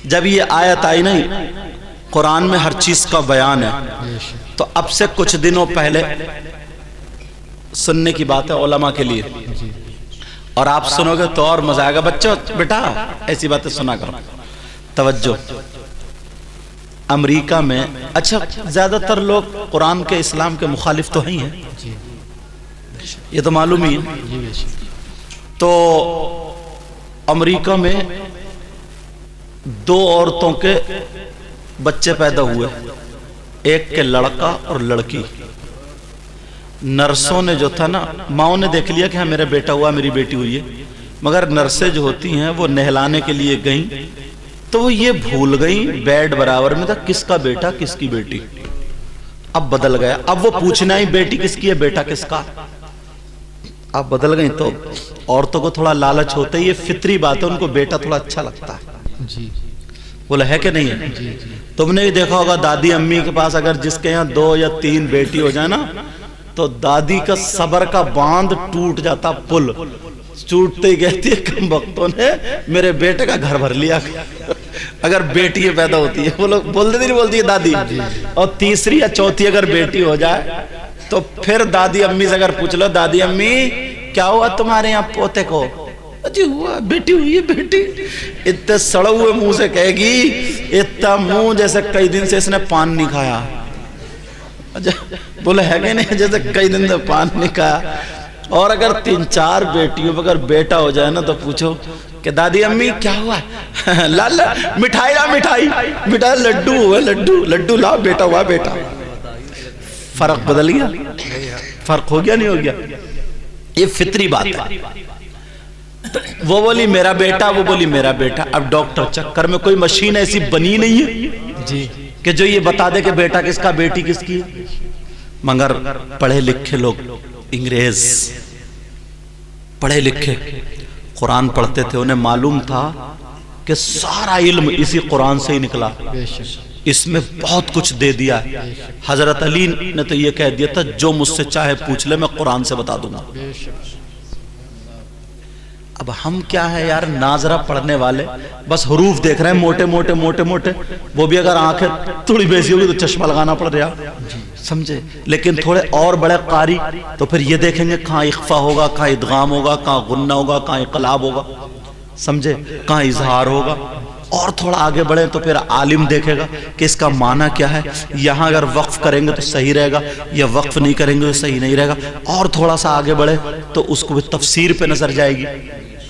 جب یہ آیت آئی نہیں قرآن میں ہر چیز کا بیان ہے، تو اب سے کچھ دنوں پہلے سننے کی بات ہے علماء کے لیے، اور آپ سنو گے تو اور مزہ آئے گا۔ بچوں بیٹا ایسی باتیں سنا کرو، توجہ۔ امریکہ میں اچھا زیادہ تر لوگ قرآن کے اسلام کے مخالف تو ہی ہیں، یہ تو معلوم ہی ہے۔ تو امریکہ میں 2 عورتوں کے بچے پیدا ہوئے، ایک کے لڑکا اور لڑکی۔ نرسوں نے جو تھا نا، ماؤں نے دیکھ لیا کہ ہاں میرا بیٹا ہوا میری بیٹی ہوئی ہے، مگر نرسیں جو ہوتی ہیں وہ نہلانے کے لیے گئیں تو وہ یہ بھول گئیں، بیڈ برابر میں تھا کس کا بیٹا کس کی بیٹی۔ اب بدل گیا، اب وہ پوچھنا ہی بیٹی کس کی ہے بیٹا کس کا، اب بدل گئی۔ تو عورتوں کو تھوڑا لالچ ہوتا ہے، یہ فطری بات ہے، ان کو بیٹا تھوڑا اچھا لگتا ہے، بولا ہے کہ نہیں ہے؟ تم نے بھی دیکھا ہوگا دادی امی کے پاس اگر جس کے یہاں 2 یا 3 بیٹی ہو جائے نا تو دادی کا صبر کا باندھ ٹوٹ جاتا، پل ٹوٹتے ہی کہتی ہے کم وقتوں نے میرے بیٹے کا گھر بھر لیا اگر بیٹی پیدا ہوتی ہے، وہ لوگ بولتے نہیں بولتی ہے دادی، اور تیسری یا چوتھی اگر بیٹی ہو جائے تو پھر دادی امی سے اگر پوچھ لو دادی امی کیا ہوا تمہارے یہاں پوتے کو، جی ہوا بیٹی ہوئی ہے بیٹی، اتنے سڑے ہوئے منہ سے کہے گی، اتنا منہ جیسے کئی دن سے اس نے پان نہیں کھایا، بولے ہے کہ نہیں جیسے کئی دن سے پان نہیں کھایا۔ اور اگر 3-4 بیٹیوں اگر بیٹا ہو جائے نا تو پوچھو کہ دادی امی کیا ہوا، لالا مٹھائی لا، مٹھائی لڈو ہوئے، لڈو لا، بیٹا ہوا بیٹا۔ فرق بدل گیا، فرق ہو گیا نہیں ہو گیا؟ یہ فطری بات ہے۔ وہ بولی میرا بیٹا، وہ بولی میرا بیٹا۔ اب ڈاکٹر چکر میں کوئی مشین ایسی بنی نہیں ہے کہ جو یہ بتا دے کہ بیٹا کس کا بیٹی کس کی، مگر پڑھے لکھے لوگ، انگریز پڑھے لکھے قرآن پڑھتے تھے، انہیں معلوم تھا کہ سارا علم اسی قرآن سے ہی نکلا، اس میں بہت کچھ دے دیا ہے۔ حضرت علی نے تو یہ کہہ دیا تھا جو مجھ سے چاہے پوچھ لے میں قرآن سے بتا دوں گا۔ اب ہم کیا ہے یار، ناظرہ پڑھنے والے بس حروف دیکھ رہے ہیں موٹے موٹے موٹے موٹے، وہ بھی اگر آنکھیں تھوڑی بیسی ہوگی تو چشمہ لگانا پڑ رہا، سمجھے؟ لیکن تھوڑے اور بڑے قاری تو پھر یہ دیکھیں گے کہاں اخفا ہوگا، کہاں ادغام ہوگا، کہاں غنہ ہوگا، کہاں انقلاب ہوگا، سمجھے؟ کہاں اظہار ہوگا۔ اور تھوڑا آگے بڑھیں تو پھر عالم دیکھے گا کہ اس کا معنی کیا ہے، یہاں اگر وقف کریں گے تو صحیح رہے گا، یا وقف نہیں کریں گے تو صحیح نہیں رہے گا۔ اور تھوڑا سا آگے بڑھے تو اس کو بھی تفسیر پہ نظر جائے گی،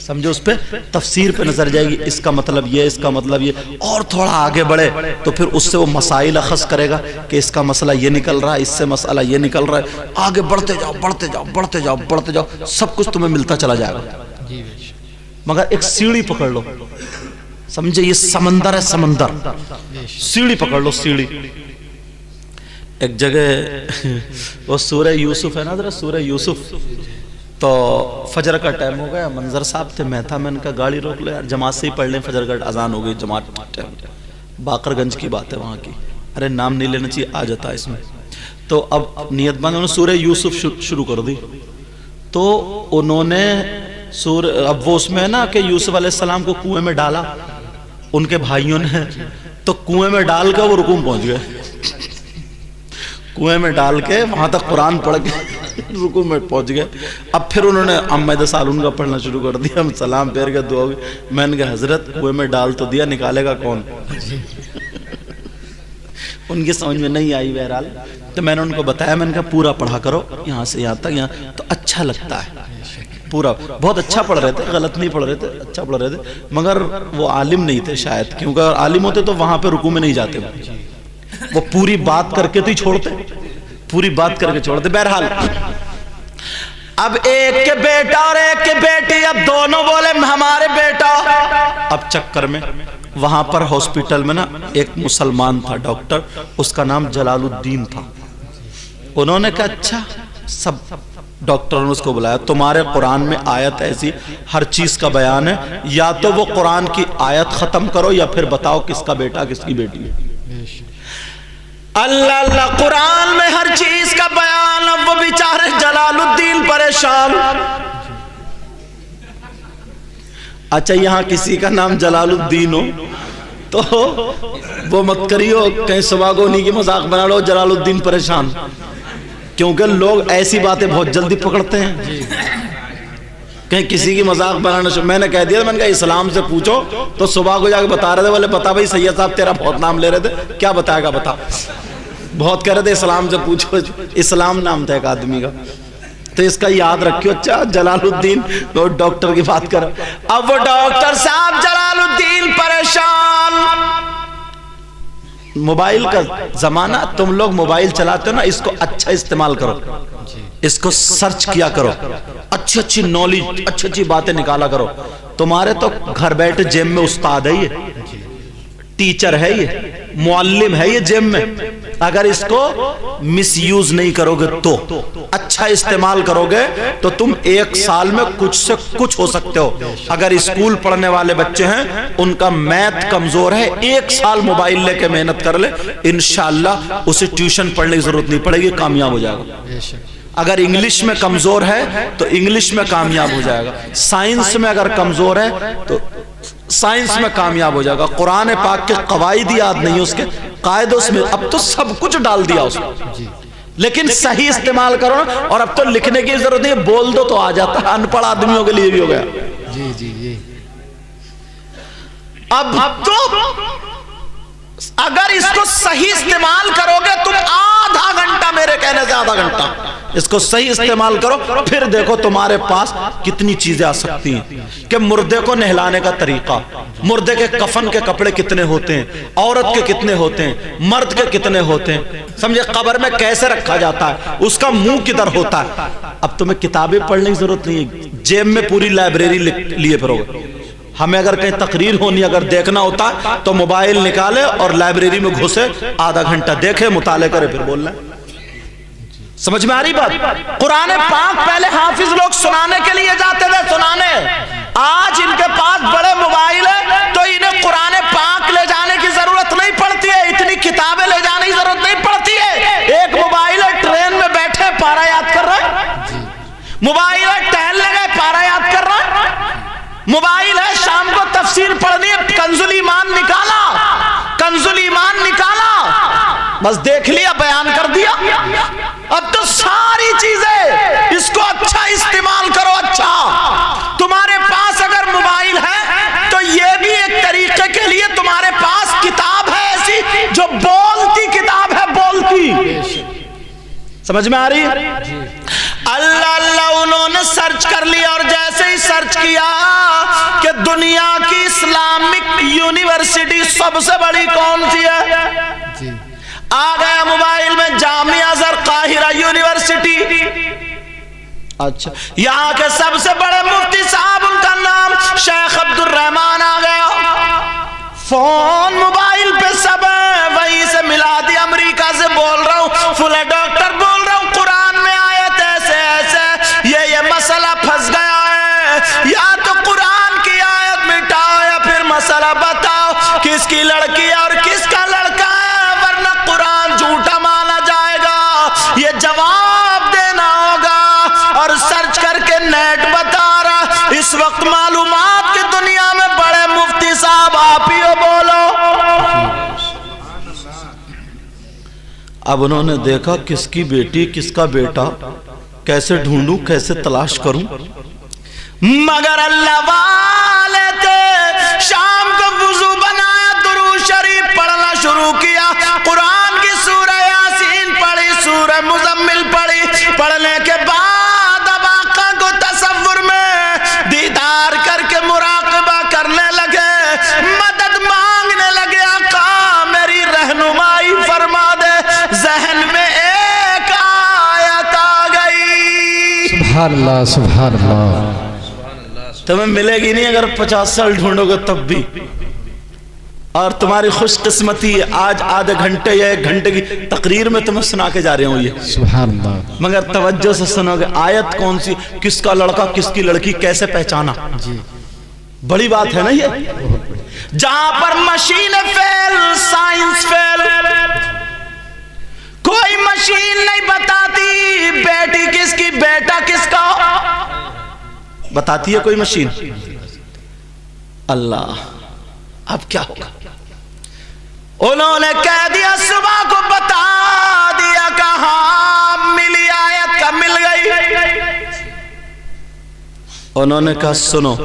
سمجھو اس پہ تفسیر پہ نظر جائے گی، اس کا مطلب یہ، اس کا مطلب یہ۔ اور تھوڑا آگے بڑھے تو پھر اس سے وہ مسائل اخذ کرے گا کہ اس کا مسئلہ یہ نکل رہا ہے، اس سے مسئلہ یہ نکل رہا ہے۔ آگے بڑھتے جاؤ بڑھتے جاؤ بڑھتے جاؤ بڑھتے جاؤ، سب کچھ تمہیں ملتا چلا جائے گا، مگر ایک سیڑھی پکڑ لو، سمجھے؟ یہ سمندر ہے، سمندر، سیڑھی پکڑ لو، سیڑھی۔ ایک جگہ وہ سورہ یوسف ہے نا، ذرا سورہ یوسف، تو فجر کا ٹائم ہو گیا، منظر صاحب تھے، میں تھا، میں نے کہا گاڑی روک لے یار، جماعت سے ہی پڑھ لیں، فجر کا اذان ہو گئی، جماعت ٹائم، باقر گنج کی بات ہے وہاں کی، ارے نام نہیں لینا چاہیے، آ جاتا ہے اس میں۔ تو اب نیت بند انہوں نے سورہ یوسف شروع کر دی، تو انہوں نے اب وہ اس میں ہے نا کہ یوسف علیہ السلام کو کنویں میں ڈالا ان کے بھائیوں نے، تو کنویں میں ڈال کے وہ رکوع پہنچ گئے، کنویں میں ڈال کے وہاں تک قرآن پڑھ کے رکوع میں پہنچ گئے۔ اب پھر انہوں نے امید سالون کا پڑھنا شروع کر دیا، ہم سلام پھیر کے دعا ہوگی، میں نے کہا حضرت کنویں میں ڈال تو دیا، نکالے گا کون؟ ان کی سمجھ میں نہیں آئی بہرحال، تو میں نے ان کو بتایا، میں نے کہا پورا پڑھا کرو یہاں سے یہاں تک، یہاں تو اچھا لگتا ہے پورا، بہت اچھا پڑھ رہے تھے، غلط نہیں پڑھ رہے تھے، اچھا پڑھ رہے تھے، مگر وہ عالم نہیں تھے شاید، کیونکہ اگر عالم ہوتے تو وہاں پہ رکوع میں نہیں جاتے، وہ پوری بات کر کے تو ہی چھوڑتے، پوری بات کر کے چھوڑتے۔ بہرحال اب ایک کے بیٹا اور ایک کے بیٹی، اب دونوں بولے ہمارے بیٹا۔ اب چکر میں وہاں پر ہاسپٹل میں نا ایک مسلمان تھا ڈاکٹر، اس کا نام جلال الدین تھا۔ انہوں نے کہا اچھا، سب ڈاکٹروں نے اس کو بلایا، تمہارے قرآن میں آیت ایسی ہر چیز کا بیان ہے، یا تو وہ قرآن کی آیت ختم کرو یا پھر بتاؤ کس کا بیٹا کس کی بیٹی ہے۔ اللہ اللہ، قرآن میں ہر چیز کا بیان، اب وہ بیچارے جلال الدین پریشان۔ اچھا یہاں کسی کا نام جلال الدین ہو تو وہ مت کریو کہیں صبح کو انہی کی مذاق بنا لو جلال الدین پریشان، کیونکہ لوگ ایسی باتیں بہت جلدی پکڑتے ہیں، کہیں کسی کی مذاق بنانا میں نے کہہ دیا، میں نے کہا اسلام سے پوچھو، تو صبح کو جا کے بتا رہے تھے، بولے بتا بھائی سید صاحب تیرا بہت نام لے رہے تھے، کیا بتائے گا بتا، بہت کہہ رہے تھے اسلام سے پوچھو، اسلام نام تھا ایک آدمی کا، تو اس کا یاد رکھیو۔ اچھا جلال الدین وہ ڈاکٹر کی بات کر، اب وہ ڈاکٹر صاحب جلال الدین پریشان، موبائل کا زمانہ، تم لوگ موبائل چلاتے ہو نا، اس کو اچھا استعمال کرو، اس کو سرچ کیا کرو، اچھی اچھی نالج، اچھی اچھی باتیں نکالا کرو۔ تمہارے تو گھر بیٹھے جیم میں استاد ہے، یہ ٹیچر ہے، یہ معلم ہے، یہ جیم میں، اگر اس کو مس یوز نہیں کرو گے تو اچھا استعمال کرو گے تو تم ایک سال میں کچھ سے کچھ ہو سکتے ہو۔ اگر اسکول پڑھنے والے بچے ہیں ان کا میتھ کمزور ہے، ایک سال موبائل لے کے محنت کر لے، انشاءاللہ اسے ٹیوشن پڑھنے کی ضرورت نہیں پڑے گی، کامیاب ہو جائے گا۔ اگر انگلش میں کمزور ہے تو انگلش میں کامیاب ہو جائے گا، سائنس میں اگر کمزور ہے تو سائنس میں کامیاب ہو جائے گا۔ قرآن پاک کے قواعد یاد نہیں، اس کے قاعدے اس میں، اب تو سب کچھ ڈال دیا اس میں، لیکن صحیح استعمال کرو نا، اور اب تو لکھنے کی ضرورت نہیں، بول دو تو آ جاتا ہے، ان پڑھ آدمیوں کے لیے بھی ہو گیا۔ اب تو اگر اس کو صحیح استعمال کرو گے تم آدھا گھنٹہ، میرے کہنے سے آدھا گھنٹہ اس کو صحیح استعمال کرو، پھر دیکھو تمہارے پاس کتنی چیزیں آ سکتی ہیں، کہ مردے کو نہلانے کا طریقہ، مردے کے کفن کے کپڑے کتنے ہوتے ہیں، عورت کے کتنے ہوتے ہیں، مرد کے کتنے ہوتے ہیں، سمجھے قبر میں کیسے رکھا جاتا ہے، اس کا منہ کدھر ہوتا ہے۔ اب تمہیں کتابیں پڑھنے کی ضرورت نہیں ہے، جیب میں پوری لائبریری لیے پھرو گے۔ ہمیں اگر کہیں تقریر ہونی، اگر دیکھنا ہوتا تو موبائل نکالے اور لائبریری میں گھسے، آدھا گھنٹہ دیکھے، مطالعہ کرے، پھر بولنا ہے۔ سمجھ میں آ رہی بات؟ قرآن پاک پہلے حافظ لوگ سنانے کے لیے جاتے تھے، سنانے، آج ان کے پاس بڑے موبائل ہے تو انہیں قرآن پاک لے جانے کی ضرورت نہیں پڑتی ہے، اتنی کتابیں لے جانے کی ضرورت نہیں پڑتی ہے۔ ایک موبائل ہے، ٹرین میں بیٹھے پارا یاد کر رہا ہے، موبائل ہے، ٹہلنے گئے پارا یاد کر رہا ہے، موبائل ہے، شام کو تفسیر پڑھنی ہے، کنز الایمان نکالا، کنز الایمان نکالا، بس دیکھ لیا، بیان کر دیا۔ اب تو ساری چیزیں اس کو اچھا استعمال کرو، اچھا۔ تمہارے پاس اگر موبائل ہے تو یہ بھی ایک طریقے کے لیے تمہارے پاس کتاب ہے ایسی جو بولتی کتاب ہے، بولتی، سمجھ میں آ رہی؟ اللہ اللہ انہوں نے سرچ کر لیا، اور جیسے ہی سرچ کیا کہ دنیا کی اسلامک یونیورسٹی سب سے بڑی کون سی ہے، آ گیا موبائل میں جامعہ ازہر قاہرہ یونیورسٹی، اچھا یہاں کے سب سے بڑے مفتی صاحب، ان کا نام شیخ عبد الرحمن آ گیا، فون موبائل پہ سب ہے، وہیں سے ملا دی، امریکہ سے بول رہا ہوں، فلے ڈاکٹر بول رہا ہوں، قرآن میں آیت ایسے ایسے، یہ مسئلہ پھنس گیا ہے، یا تو قرآن کی آیت مٹاؤ یا پھر مسئلہ بتاؤ کس کی لڑکی ہے اور کس کا لڑکا ہے، ورنہ قرآن جھوٹا مانا جائے گا، یہ جواب دینا ہوگا۔ اور سرچ کر کے نیٹ بتا رہا، اس وقت معلومات کی دنیا میں بڑے مفتی صاحب آپ ہی ہو، بولو۔ اب انہوں نے دیکھا کس کی بیٹی کس کا بیٹا، کیسے ڈھونڈوں، کیسے تلاش کروں، مگر اللہ والے تھے، شام کو وضو بنایا، درود شریف پڑھنا شروع کیا، قرآن کی سورہ یاسین پڑھی، سورہ مزمل پڑھی، پڑھنے کے بعد اب آقا کو تصور میں دیدار کر کے مراقبہ کرنے لگے، مدد مانگنے لگے، آقا میری رہنمائی فرما دے، ذہن میں ایک آیت آ گئی، سبحان اللہ سبحان اللہ، تمہیں ملے گی نہیں اگر 50 سال ڈھونڈو گے تب بھی، اور تمہاری خوش قسمتی آج آدھے گھنٹے یا 1 گھنٹے کی تقریر میں تمہیں سنا کے جا رہے ہوں یہ، سبحان اللہ، مگر توجہ سے سنو گے، آیت کون سی، کس کا لڑکا کس کی لڑکی کیسے پہچانا، بڑی بات ہے نا یہ، جہاں پر مشین فیل، سائنس فیل، کوئی مشین نہیں بتاتی بیٹی کس کی بیٹا کس کا، بتاتی ہے کوئی مشین؟ اللہ، اب کیا ہوگا؟ انہوں نے کہہ دیا صبح کو بتا دیا کہاں ملی آیت کا مل گئی. انہوں نے کہا سنو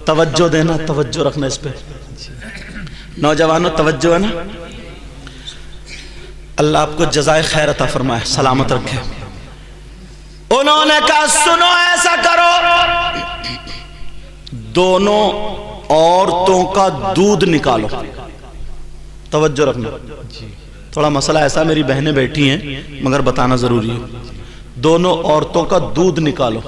توجہ دینا توجہ رکھنا اس پہ نوجوانوں توجہ ہے نا اللہ آپ کو جزائے خیر عطا فرمائے سلامت رکھے. انہوں نے کہا سنو ایسا کرو دونوں عورتوں کا دودھ نکالو. توجہ رکھنا تھوڑا مسئلہ ایسا میری بہنیں بیٹھی ہیں مگر بتانا ضروری ہے. دونوں عورتوں کا دودھ نکالو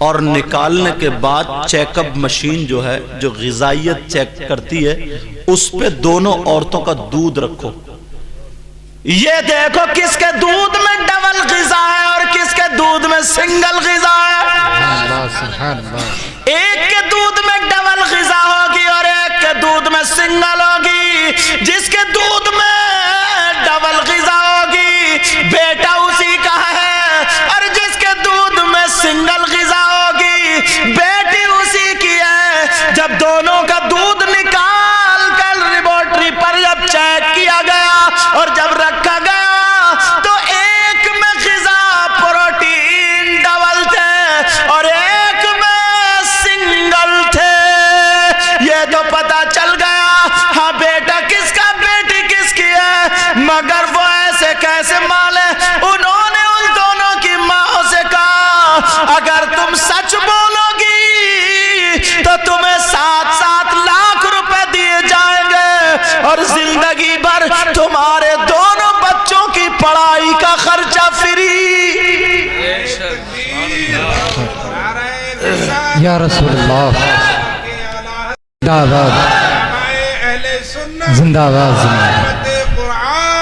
اور نکالنے کے بعد چیک اپ مشین جو ہے جو غذائیت چیک کرتی ہے اس پہ دونوں عورتوں کا دودھ رکھو. یہ دیکھو کس کے دودھ میں ڈبل غذا ہے اور کس کے دودھ میں سنگل غذا ہے. ایک کے دودھ میں ڈبل غذا ہوگی اور ایک کے دودھ میں سنگل ہوگی. جس کے دودھ میں ڈبل غذا ہوگی بیٹا اسی کا ہے اور جس کے دودھ میں سنگل غذا ہوگی بیٹی اسی کی ہے. جب دونوں کا دودھ نکال کر لیبارٹری پر جب چیک کیا گیا اور جب رکھا گیا تو ایک میں غذا پروٹین ڈبل تھے اور ایک میں سنگل تھے. یہ تو پتا چل گیا ہاں بیٹا کس کا بیٹی کس کی ہے. مگر وہ ایسے کیسے مالے. انہوں نے ان دونوں کی ماں سے کہا اگر تم سچ بولو گی تو تمہیں 7-7 لاکھ روپے دیے جائیں گے اور زندگی بھر تمہارے دونوں بچوں کی پڑھائی کا خرچہ فری. یا رسول اللہ زندہ باد زندہ باد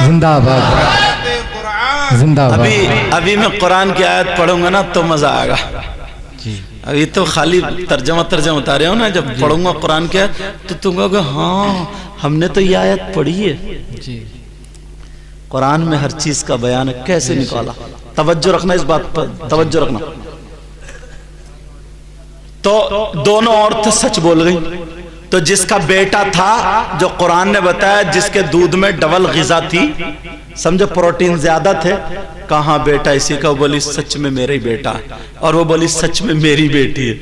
زندہ باد زندہ باد. ابھی میں قرآن کی آیت پڑھوں گا نا تو مزہ آئے گا. ابھی تو خالی ترجمہ بتا رہے ہو نا جب پڑھوں گا قرآن کی آیت تو تم کہو گے ہاں ہم نے تو یہ آیت پڑھی ہے. قرآن میں ہر چیز کا بیان ہے کیسے نکالا. توجہ رکھنا اس بات پر توجہ رکھنا. تو دونوں عورتیں سچ بول گئی. تو جس کا بیٹا تھا جو قرآن نے بتایا جس کے دودھ میں ڈبل غذا تھی سمجھو پروٹین زیادہ تھے کہاں بیٹا اسی کا. وہ بولی سچ میں میرا ہی بیٹا ہے اور وہ بولی سچ میں میری بیٹی ہے.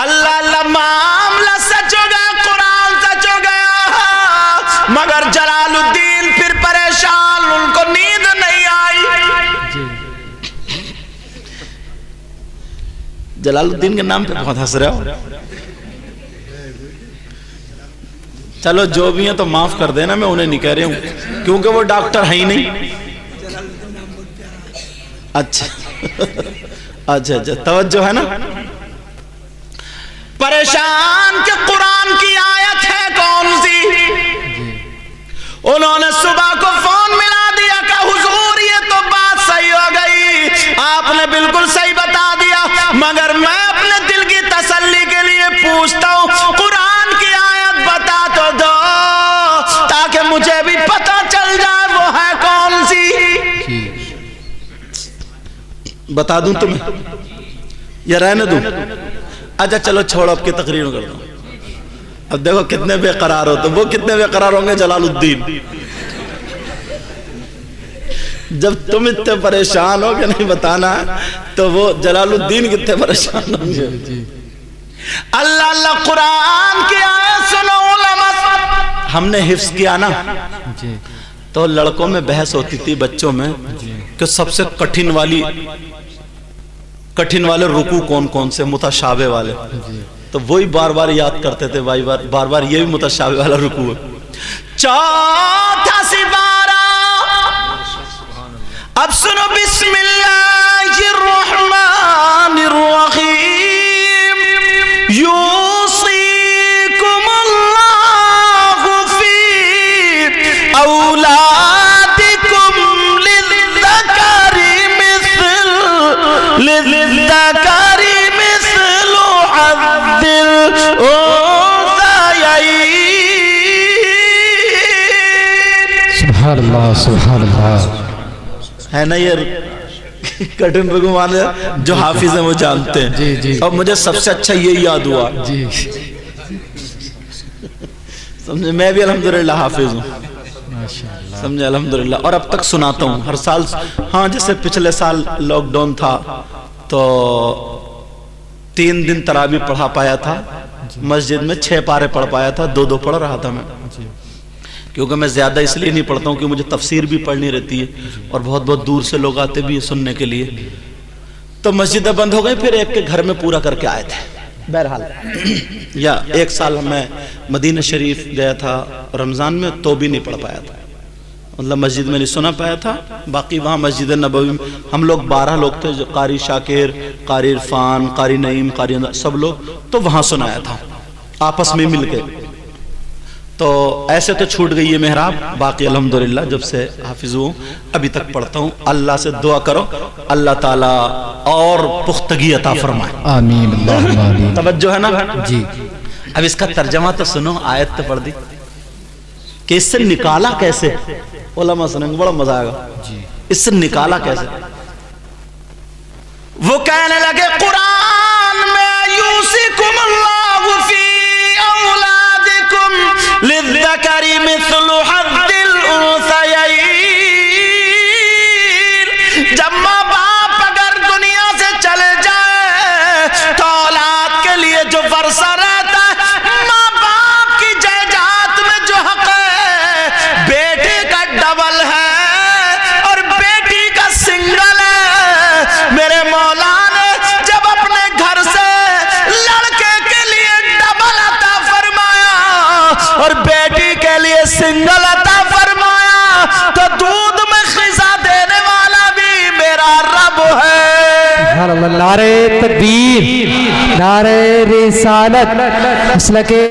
اللہ اللہ معاملہ سچ ہو گیا قرآن سچ ہو گیا. مگر جلال الدین پھر پریشان ان کو نیند نہیں آئی. جلال الدین کے نام پہ بہت ہنس رہے ہو. چلو جو بھی ہیں تو معاف کر دینا میں انہیں نہیں کہہ رہی ہوں کیونکہ وہ ڈاکٹر ہے ہی نہیں. اچھا اچھا توجہ ہے نا. پریشان کہ قرآن کی آیت ہے کون سی. انہوں نے صبح کو فون ملا دیا کہ حضور یہ تو بات صحیح ہو گئی آپ نے بالکل صحیح بتا دیا مگر میں اپنے دل کی تسلی کے لیے پوچھتا ہوں قرآن کی آیت بتا تو دو تاکہ مجھے بھی پتہ چل جائے وہ ہے کون سی. بتا دوں تمہیں یا رہنے دوں. اچھا چلو چھوڑو اب کی تقریر کر دوں. اب دیکھو کتنے بے قرار ہو تو وہ کتنے بے قرار ہوں گے جلال الدین. جب تم اتنے پریشان ہو کہ نہیں بتانا تو وہ جلال الدین کتنے پریشان ہوں گے. اللہ اللہ قرآن کی آیت سنو علماء. ہم نے حفظ کیا نا تو لڑکوں میں بحث ہوتی تھی بچوں میں کہ سب سے کٹھن والے رکوع کون کون سے متشابہ والے. تو وہی بار بار یاد کرتے تھے بار بار یہ بھی متشابہ والا رکوع ہے. چوتھا سپارہ اب سنو بسم اللہ الرحمن الرحیم. یوصیکم اللہ فی اولادکم للذکر مثل حظ الانثیین. سبحان اللہ سبحان اللہ. ہے نا یہ کٹن رکوع والے جو حافظ ہیں وہ جانتے ہیں. اور مجھے سب سے اچھا یہ یاد ہوا سمجھے میں بھی الحمدللہ حافظ ہوں سمجھے الحمدللہ. اور اب تک سناتا ہوں ہر سال. ہاں جیسے پچھلے سال لاک ڈاؤن تھا تو 3 دن تراویح پڑھا پایا تھا مسجد میں, 6 پارے پڑھ پایا تھا, 2 پڑھ رہا تھا میں, کیونکہ میں زیادہ اس لیے نہیں پڑھتا ہوں کہ مجھے تفسیر بھی پڑھنی رہتی ہے اور بہت بہت دور سے لوگ آتے بھی ہیں سننے کے لیے. تو مسجدیں بند ہو گئی, پھر ایک کے گھر میں پورا کر کے آئے تھے. بہرحال یا 1 سال میں مدینہ شریف گیا تھا رمضان میں, تو بھی نہیں پڑھ پایا تھا, مطلب مسجد میں نہیں سنا پایا تھا. باقی وہاں مسجد نبوی میں ہم لوگ 12 لوگ تھے, جو قاری شاکر, قاری عرفان, قاری نعیم, قاری سب لوگ, تو وہاں سنایا تھا آپس میں مل کے. تو ایسے تو چھوٹ گئی ہے محراب, باقی الحمدللہ جب سے حافظ ہوں ابھی تک پڑھتا ہوں. اللہ سے دعا کرو اللہ تعالیٰ اور پختگی عطا فرمائے. آمین اللہم آمین. توجہ ہے نا جی. اب اس کا ترجمہ تو سنو, آیت تو پڑھ دی کہ اس سے نکالا کیسے, علماء سنیں گے بڑا مزہ آئے گا. اس سے نکالا کیسے؟ وہ کہنے لگے قرآن میں یوصیکم اللہ فی اولادکم للذکر مثل حظ الانثیین. جب ماں باپ اگر دنیا سے چلے جائے تو اولاد کے لیے جو ورثہ رہتا ہے, ماں باپ کی جائیداد میں جو حق ہے بیٹی کا ڈبل ہے اور بیٹی کا سنگل ہے. میرے مولا نے جب اپنے گھر سے لڑکے کے لیے ڈبل عطا فرمایا اور بیٹی کے لیے سنگل عطا فرمایا, تو دودھ میں خزاں دینے والا بھی میرا رب ہے. نعرہ تکبیر, نعرہ رسالت, مسلک